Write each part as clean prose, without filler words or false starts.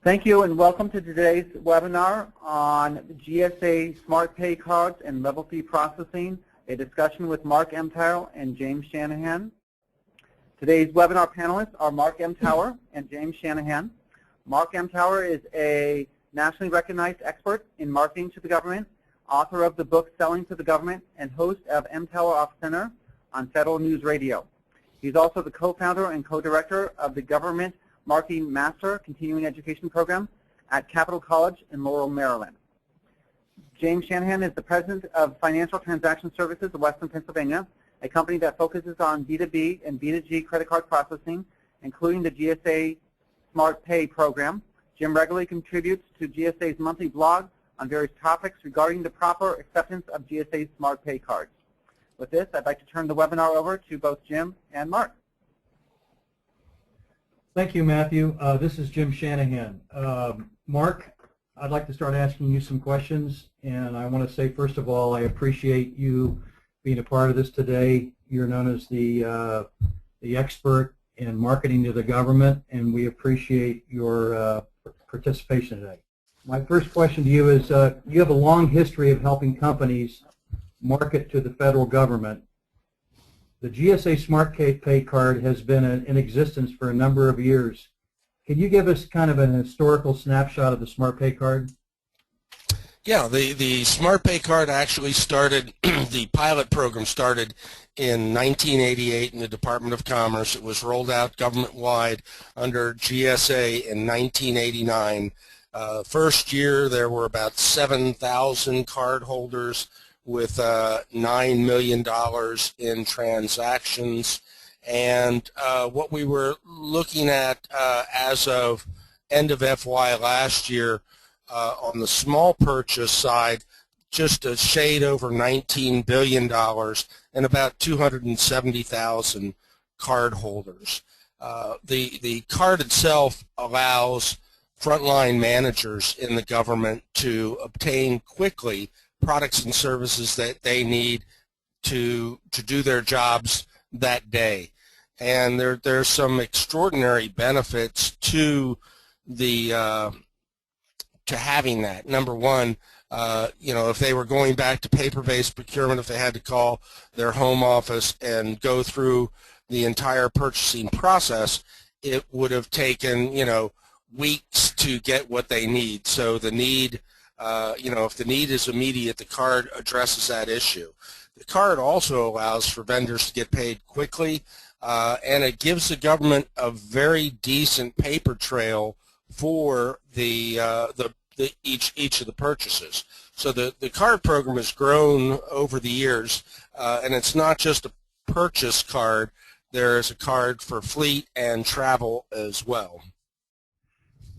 Thank you and welcome to today's webinar on GSA SmartPay cards and level fee processing, a discussion with Mark Amtower and James Shanahan. Today's webinar panelists are Mark Amtower and James Shanahan. Mark Amtower is a nationally recognized expert in marketing to the government, author of the book Selling to the Government, and host of Amtower Off Center on Federal News Radio. He's also the co-founder and co-director of the Government Market Master Continuing Education Program at Capital College in Laurel, Maryland. James Shanahan is the president of Financial Transaction Services of Western Pennsylvania, a company that focuses on B2B and B2G credit card processing, including the GSA SmartPay program. Jim regularly contributes to GSA's monthly blog on various topics regarding the proper acceptance of GSA SmartPay cards. With this, I'd like to turn the webinar over to both Jim and Mark. Thank you, Matthew. This is Jim Shanahan. Mark, I'd like to start asking you some questions, and I want to say, first of all, I appreciate you being a part of this today. You're known as the expert in marketing to the government, and we appreciate your participation today. My first question to you is, you have a long history of helping companies market to the federal government. The GSA SmartPay card has been in existence for a number of years. Can you give us kind of an historical snapshot of the SmartPay card? Yeah, the SmartPay card actually started, the pilot program started in 1988 in the Department of Commerce. It was rolled out government-wide under GSA in 1989. First year there were about 7,000 card holders with $9 million in transactions. And what we were looking at as of end of FY last year on the small purchase side, just a shade over $19 billion and about 270,000 card holders. The card itself allows frontline managers in the government to obtain quickly products and services that they need to do their jobs that day. And there's some extraordinary benefits to the to having that. Number one, if they were going back to paper-based procurement, if they had to call their home office and go through the entire purchasing process, it would have taken, weeks to get what they need. So the need, if the need is immediate, the card addresses that issue. The card also allows for vendors to get paid quickly, and it gives the government a very decent paper trail for each of the purchases. So the card program has grown over the years, and it's not just a purchase card. There is a card for fleet and travel as well.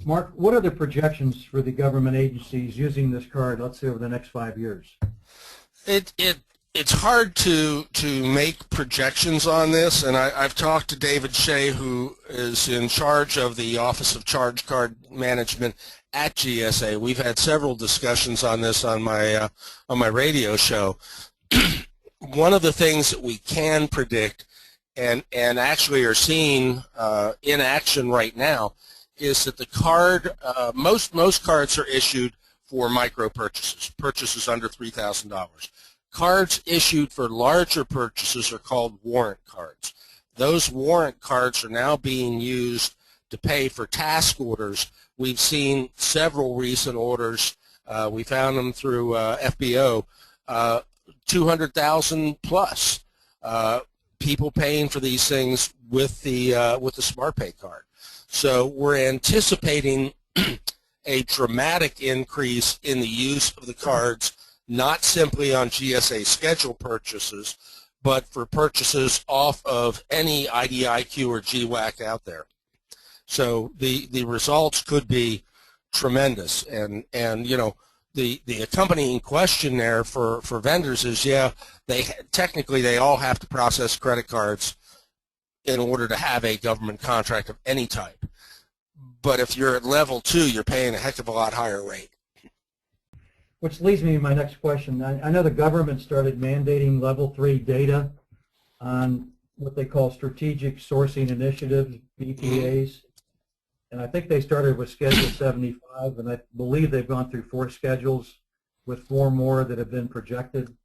Mark, what are the projections for the government agencies using this card, let's say, over the next 5 years? It's hard to make projections on this, and I've talked to David Shea, who is in charge of the Office of Charge Card Management at GSA. We've had several discussions on this on my radio show. One of the things that we can predict and actually are seeing in action right now is that the card, most cards are issued for micro purchases under $3,000. Cards issued for larger purchases are called warrant cards. Those warrant cards are now being used to pay for task orders. We've seen several recent orders. We found them through FBO, 200,000 plus people paying for these things with the SmartPay card. So we're anticipating a dramatic increase in the use of the cards, not simply on GSA schedule purchases, but for purchases off of any IDIQ or GWAC out there. So the results could be tremendous, and the accompanying question there for vendors is, yeah, technically they all have to process credit cards in order to have a government contract of any type. But if you're at level 2, you're paying a heck of a lot higher rate. Which leads me to my next question. I know the government started mandating level 3 data on what they call strategic sourcing initiatives, BPAs. and I think they started with Schedule 75, and I believe they've gone through 4 schedules with 4 more that have been projected.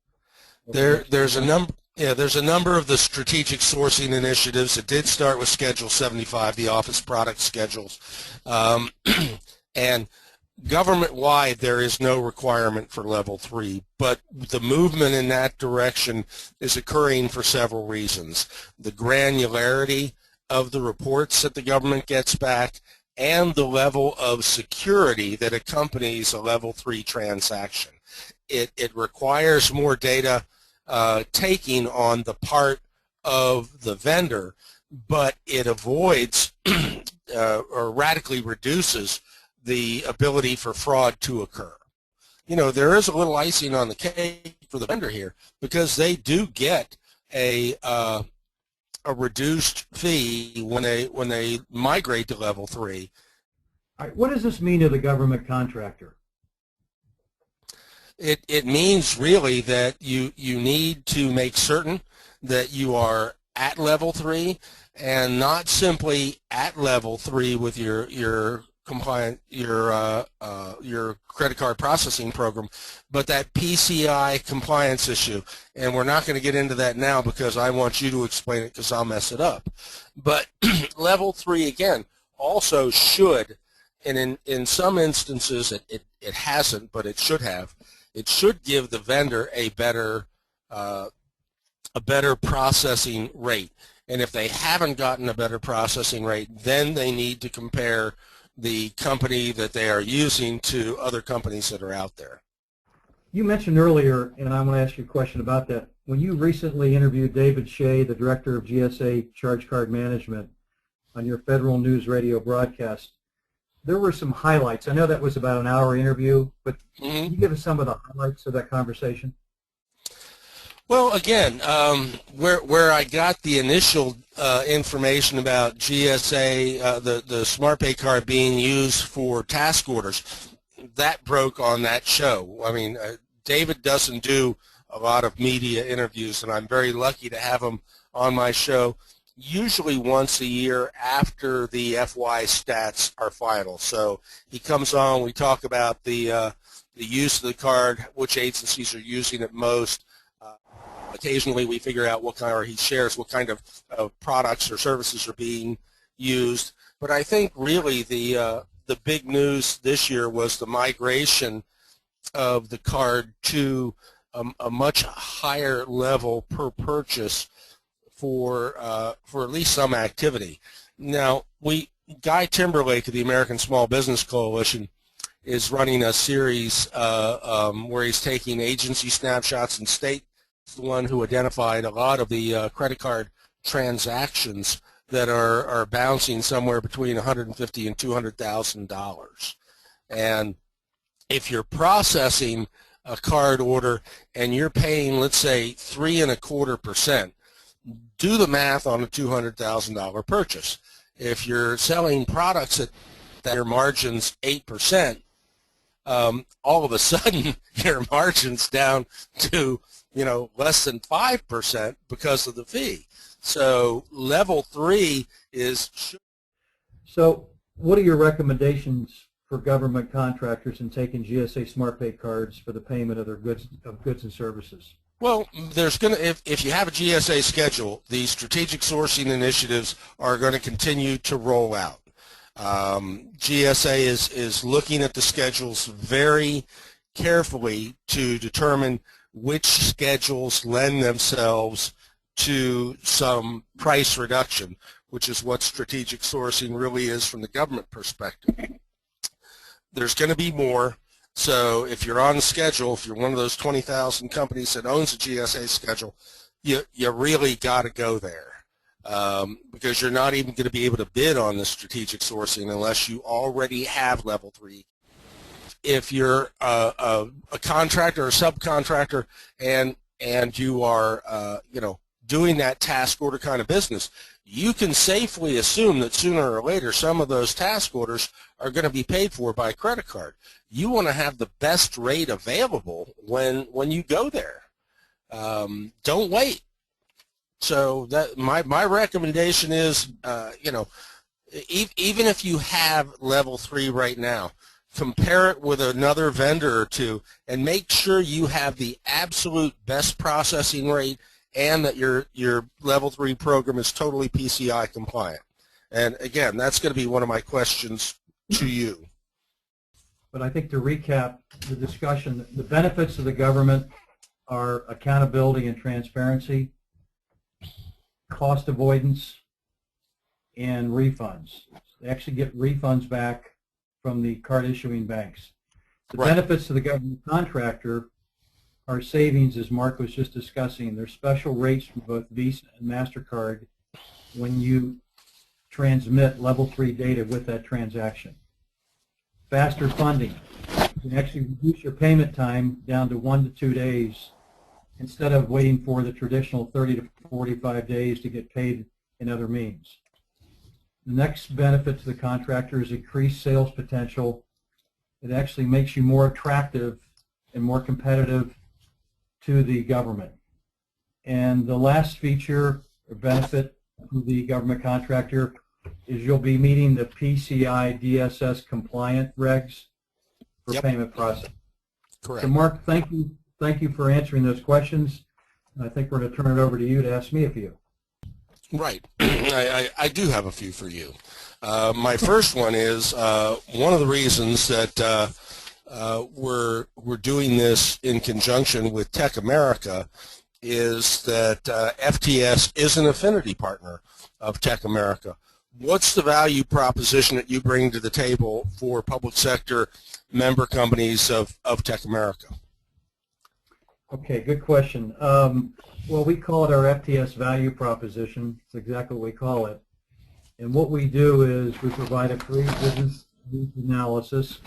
There's a number. Yeah, there's a number of the strategic sourcing initiatives. It did start with Schedule 75, the office product schedules, and government-wide there is no requirement for Level 3, but the movement in that direction is occurring for several reasons. The granularity of the reports that the government gets back and the level of security that accompanies a Level 3 transaction. It requires more data taking on the part of the vendor, but it avoids or radically reduces the ability for fraud to occur. You know, there is a little icing on the cake for the vendor here because they do get a reduced fee when they migrate to Level 3. All right, what does this mean to the government contractor? It means really that you need to make certain that you are at Level 3 and not simply at Level 3 with your compliant your credit card processing program, but that PCI compliance issue. And we're not going to get into that now because I want you to explain it because I'll mess it up. But Level 3 again also should, and in some instances it hasn't, but it should have. It should give the vendor a better processing rate. And if they haven't gotten a better processing rate, then they need to compare the company that they are using to other companies that are out there. You mentioned earlier, and I want to ask you a question about that, when you recently interviewed David Shea, the Director of GSA Charge Card Management, on your Federal News Radio broadcast, there were some highlights. I know that was about an hour interview, but can you give us some of the highlights of that conversation? Well, again, where I got the initial information about GSA, the SmartPay card being used for task orders, that broke on that show. I mean, David doesn't do a lot of media interviews, and I'm very lucky to have him on my show usually once a year after the FY stats are final. So he comes on, we talk about the use of the card, which agencies are using it most. Occasionally we figure out what kind, or he shares what kind of products or services are being used. But I think really the big news this year was the migration of the card to a much higher level per purchase for at least some activity. Now, Guy Timberlake of the American Small Business Coalition is running a series where he's taking agency snapshots and state. The one who identified a lot of the credit card transactions that are bouncing somewhere between $150,000 and $200,000. And if you're processing a card order and you're paying, let's say, 3.25%, do the math on a $200,000 purchase. If you're selling products that your margin's 8%, all of a sudden your margin's down to less than 5% because of the fee. So Level 3 is. So what are your recommendations for government contractors in taking GSA SmartPay cards for the payment of their goods and services? Well, there's going to, if you have a GSA schedule, the strategic sourcing initiatives are going to continue to roll out. GSA is looking at the schedules very carefully to determine which schedules lend themselves to some price reduction, which is what strategic sourcing really is from the government perspective. There's going to be more. So if you're on the schedule, if you're one of those 20,000 companies that owns a GSA schedule, you really got to go there because you're not even going to be able to bid on the strategic sourcing unless you already have Level 3. If you're a contractor or subcontractor and you are doing that task order kind of business, you can safely assume that sooner or later some of those task orders are going to be paid for by credit card. You want to have the best rate available when you go there. Don't wait. So that my recommendation is, even if you have level 3 right now, compare it with another vendor or two and make sure you have the absolute best processing rate and that your level 3 program is totally PCI compliant. And again, that's going to be one of my questions to you. But I think to recap the discussion, the benefits of the government are accountability and transparency, cost avoidance, and refunds. They actually get refunds back from the card issuing banks. The Right. benefits to the government contractor are savings, as Mark was just discussing. There's special rates for both Visa and MasterCard when you transmit level 3 data with that transaction. Faster funding. You can actually reduce your payment time down to 1 to 2 days instead of waiting for the traditional 30 to 45 days to get paid in other means. The next benefit to the contractor is increased sales potential. It actually makes you more attractive and more competitive to the government. And the last feature or benefit to the government contractor is you'll be meeting the PCI DSS compliant regs for Yep. payment processing. Correct. So Mark, thank you for answering those questions. I think we're going to turn it over to you to ask me a few. Right. I do have a few for you. My first one is one of the reasons that we're doing this in conjunction with Tech America is that FTS is an affinity partner of Tech America. What's the value proposition that you bring to the table for public sector member companies of Tech America? Okay, good question. Well, we call it our FTS value proposition. It's exactly what we call it. And what we do is we provide a free business needs analysis,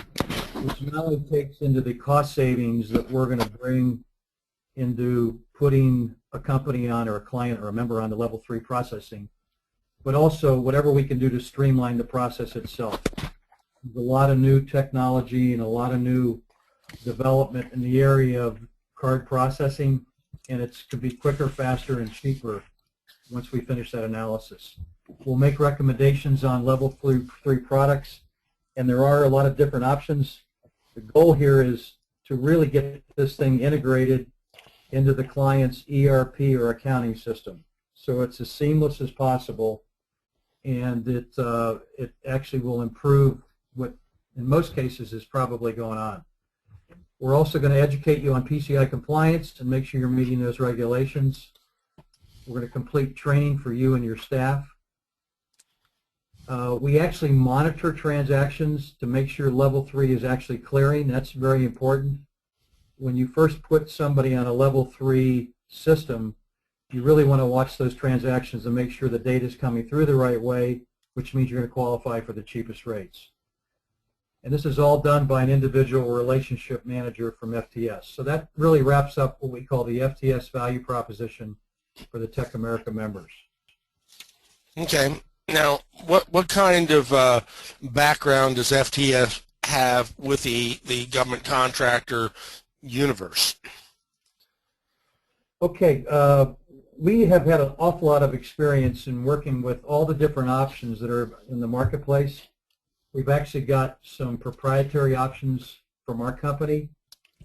which not only takes into the cost savings that we're going to bring into putting a company on or a client or a member on the level 3 processing, but also whatever we can do to streamline the process itself. There's a lot of new technology and a lot of new development in the area of card processing, and it could be quicker, faster, and cheaper once we finish that analysis. We'll make recommendations on level 3 products, and there are a lot of different options. The goal here is to really get this thing integrated into the client's ERP or accounting system, so it's as seamless as possible, and it actually will improve what in most cases is probably going on. We're also going to educate you on PCI compliance and make sure you're meeting those regulations. We're going to complete training for you and your staff. We actually monitor transactions to make sure level 3 is actually clearing. That's very important. When you first put somebody on a level 3 system, you really want to watch those transactions and make sure the data is coming through the right way, which means you're going to qualify for the cheapest rates. And this is all done by an individual relationship manager from FTS. So that really wraps up what we call the FTS value proposition for the Tech America members. Okay. Now, what kind of background does FTS have with the government contractor universe? Okay. We have had an awful lot of experience in working with all the different options that are in the marketplace. We've actually got some proprietary options from our company,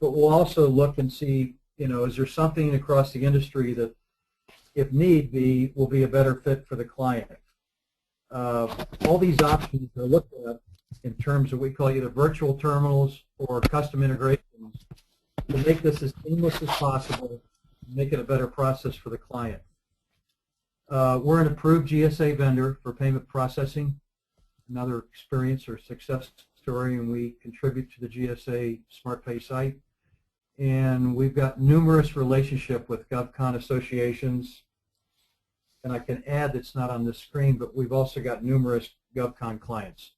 but we'll also look and see, is there something across the industry that, if need be, will be a better fit for the client. All these options are looked at in terms of what we call either virtual terminals or custom integrations to make this as seamless as possible and make it a better process for the client. We're an approved GSA vendor for payment processing, another experience or success story, and we contribute to the GSA SmartPay site. And we've got numerous relationships with GovCon associations. And I can add that's not on the screen, but we've also got numerous GovCon clients.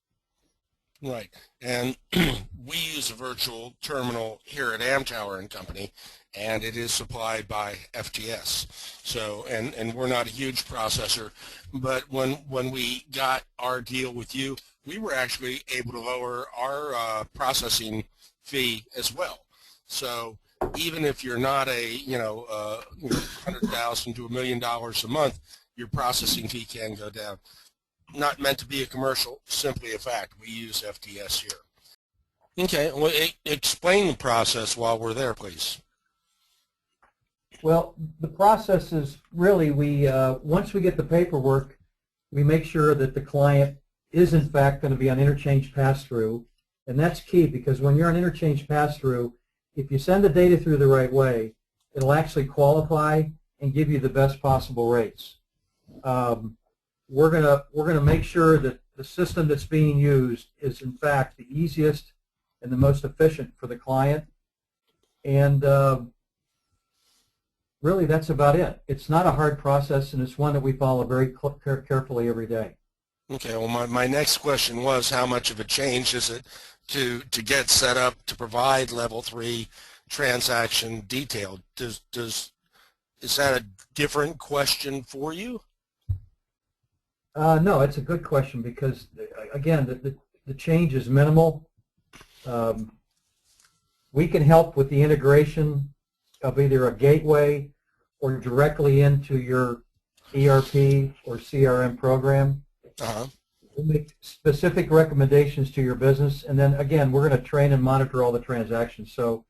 Right. And we use a virtual terminal here at Amtower Company, and it is supplied by FTS. So, and we're not a huge processor, but when we got our deal with you, we were actually able to lower our processing fee as well. So even if you're not a $100,000 to $1 million a month, your processing fee can go down. not meant to be a commercial, simply a fact. We use FTS here. Okay, well, explain the process while we're there, please. Well, the process is really once we get the paperwork, we make sure that the client is in fact going to be on interchange pass-through, and that's key because when you're on interchange pass-through, if you send the data through the right way, it'll actually qualify and give you the best possible rates. We're gonna make sure that the system that's being used is in fact the easiest and the most efficient for the client, and really that's about it. It's not a hard process, and it's one that we follow very carefully every day. Okay, well, my next question was how much of a change is it to get set up to provide level 3 transaction detail? Is that a different question for you? No, it's a good question because, again, the change is minimal. We can help with the integration of either a gateway or directly into your ERP or CRM program. We'll make specific recommendations to your business, and then again, we're going to train and monitor all the transactions. So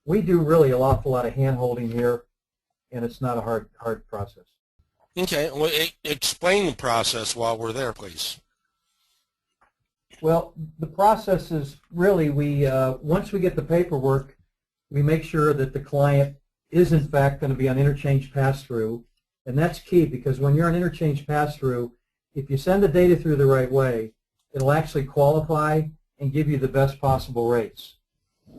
we do really an awful lot of hand-holding here, and it's not a hard process. Okay, well, explain the process while we're there, please. Well, the process is really once we get the paperwork, we make sure that the client is in fact going to be on interchange pass-through, and that's key because when you're on interchange pass-through, if you send the data through the right way, it'll actually qualify and give you the best possible rates.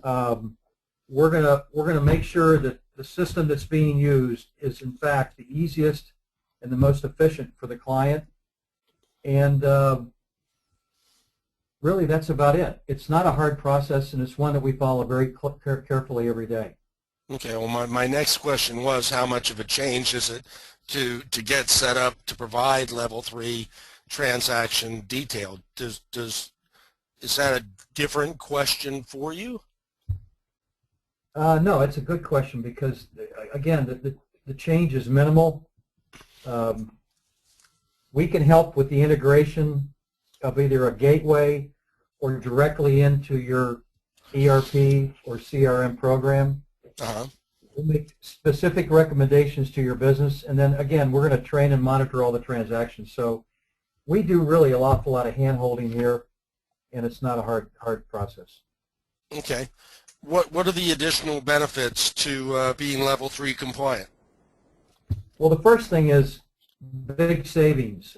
We're gonna make sure that the system that's being used is in fact the easiest and the most efficient for the client, and really that's about it. It's not a hard process, and it's one that we follow very carefully every day. Okay, well, my next question was how much of a change is it to get set up to provide level 3 transaction detail? Is that a different question for you? No, it's a good question because, again, the change is minimal. We can help with the integration of either a gateway or directly into your ERP or CRM program. We'll make specific recommendations to your business, and then again, we're going to train and monitor all the transactions. So we do really an awful lot of hand-holding here, and it's not a hard process. Okay. What are the additional benefits to being level 3 compliant? Well, the first thing is big savings.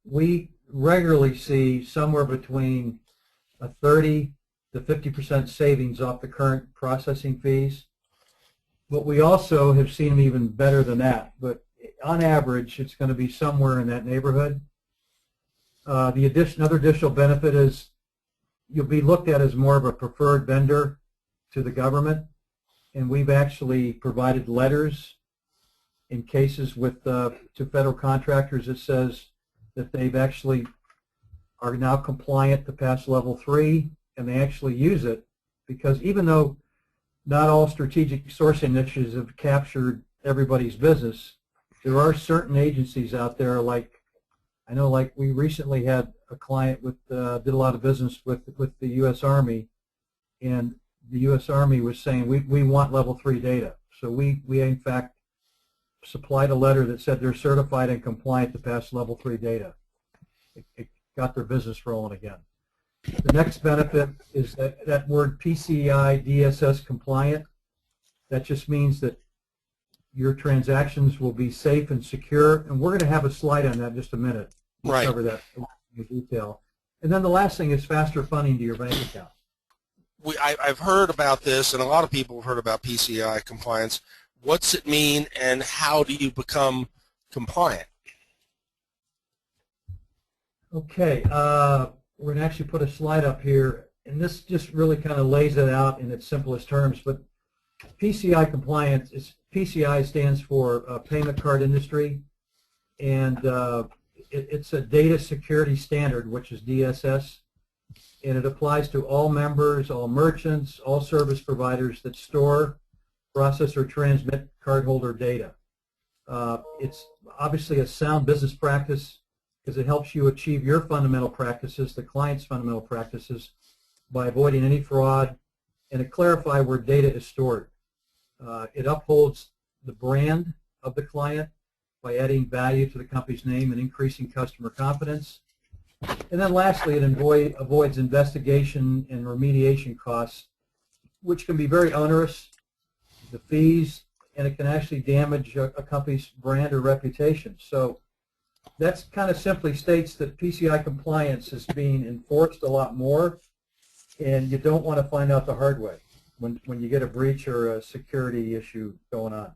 We regularly see somewhere between a 30 to 50% savings off the current processing fees. But we also have seen them even better than that. But on average, it's going to be somewhere in that neighborhood. Another additional benefit is you'll be looked at as more of a preferred vendor to the government, and we've actually provided letters in cases with to federal contractors that says that they've actually are now compliant to pass level 3, and they actually use it because even though not all strategic sourcing initiatives have captured everybody's business, there are certain agencies out there like we recently had a client with did a lot of business with the U.S. Army, and the U.S. Army was saying we want level 3 data. So we in fact supplied a letter that said they're certified and compliant to pass level 3 data. It got their business rolling again. The next benefit is that word PCI DSS compliant. That just means that your transactions will be safe and secure, and we're going to have a slide on that in just a minute. We'll cover that in detail. And then the last thing is faster funding to your bank account. I've heard about this, and a lot of people have heard about PCI compliance. What's it mean, and how do you become compliant? Okay. We're going to actually put a slide up here, and this just really kind of lays it out in its simplest terms. But PCI compliance, PCI stands for Payment Card Industry, and it's a data security standard, which is DSS, and it applies to all members, all merchants, all service providers that store, process, or transmit cardholder data. It's obviously a sound business practice because it helps you achieve your fundamental practices, the client's fundamental practices, by avoiding any fraud, and to clarify where data is stored. It upholds the brand of the client by adding value to the company's name and increasing customer confidence. And then lastly, it avoids investigation and remediation costs, which can be very onerous, the fees, and it can actually damage a company's brand or reputation. So that kind of simply states that PCI compliance is being enforced a lot more, and you don't want to find out the hard way when you get a breach or a security issue going on.